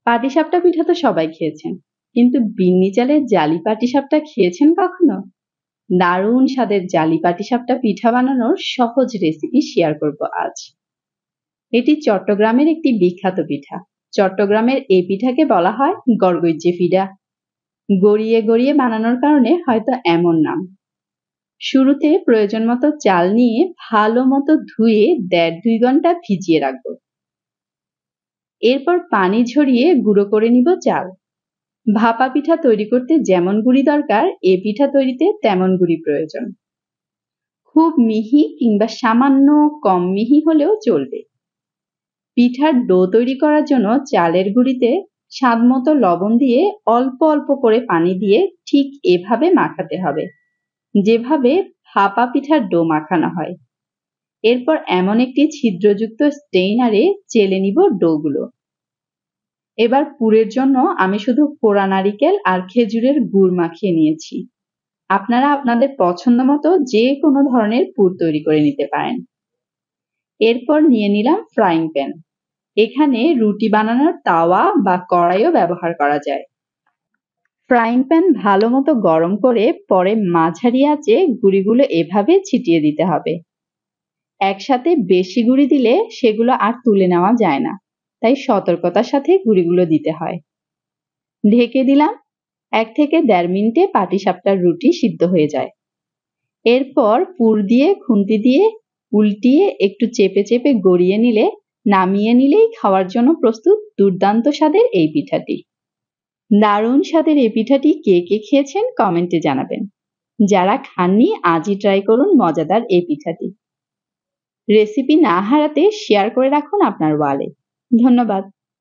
পাটিসাপটা পিঠা তো সবাই খেয়েছেন, কিন্তু বিন্নি চালের জালি পাটিসাপটা খেয়েছেন কখনো? দারুণ স্বাদের জালি পাটিসাপটা পিঠা বানানোর সহজ রেসিপি শেয়ার করব আজ। এটি চট্টগ্রামের একটি বিখ্যাত পিঠা। চট্টগ্রামের এই পিঠাকে বলা হয় গড়গইজ্জে পিঠা। গড়িয়ে গড়িয়ে বানানোর কারণে হয়তো এমন নাম। শুরুতে প্রয়োজন মতো চাল নিয়ে ভালো মতো ধুয়ে ১.৫-২ ঘন্টা ভিজিয়ে রাখবো। এরপর পানি ঝরিয়ে গুঁড়ো করে নিব চাল। ভাপা পিঠা তৈরি করতে যেমন গুঁড়ি দরকার, এ পিঠা তৈরিতে তেমন গুঁড়ি প্রয়োজন। খুব মিহি কিংবা সামান্য কম মিহি হলেও চলবে। পিঠার ডো তৈরি করার জন্য চালের গুঁড়িতে স্বাদমতো লবণ দিয়ে অল্প অল্প করে পানি দিয়ে ঠিক এভাবে মাখাতে হবে, যেভাবে ভাপা পিঠার ডো মাখানো হয়। এরপর এমন একটি ছিদ্রযুক্ত স্টেইনারে চেলে নিব ডোগুলো। এবার পুরের জন্য আমি শুধু কোরা নারিকেল আর খেজুরের গুড় মাখিয়ে নিয়েছি। আপনারা আপনাদের পছন্দ মতো যে কোনো ধরনের পুর তৈরি করে নিতে পারেন। এরপর নিয়ে নিলাম ফ্রাইং প্যান। এখানে রুটি বানানোর তাওয়া বা কড়াইও ব্যবহার করা যায়। ফ্রাইং প্যান ভালো মতো গরম করে পরে মাঝারি আঁচে গুঁড়িগুলো এভাবে ছিটিয়ে দিতে হবে। একসাথে বেশি গুঁড়ি দিলে সেগুলো আর তুলে নেওয়া যায় না, তাই সতর্কতার সাথে গুঁড়িগুলো দিতে হয়। ঢেকে দিলাম। ১ থেকে ১.৫ মিনিটে পাটিসাপটার রুটি সিদ্ধ হয়ে যায়। এরপর পুর দিয়ে খুন্তি দিয়ে উল্টিয়ে একটু চেপে চেপে গড়িয়ে নিলে নামিয়ে নিলেই খাওয়ার জন্য প্রস্তুত দুর্দান্ত স্বাদের এই পিঠাটি। দারুণ স্বাদের এই পিঠাটি কে কে খেয়েছেন কমেন্টে জানাবেন। যারা খাননি আজই ট্রাই করুন মজাদার এই পিঠাটি। রেসিপি না হারাতে শেয়ার করে রাখুন আপনার ওয়ালে। ধন্যবাদ।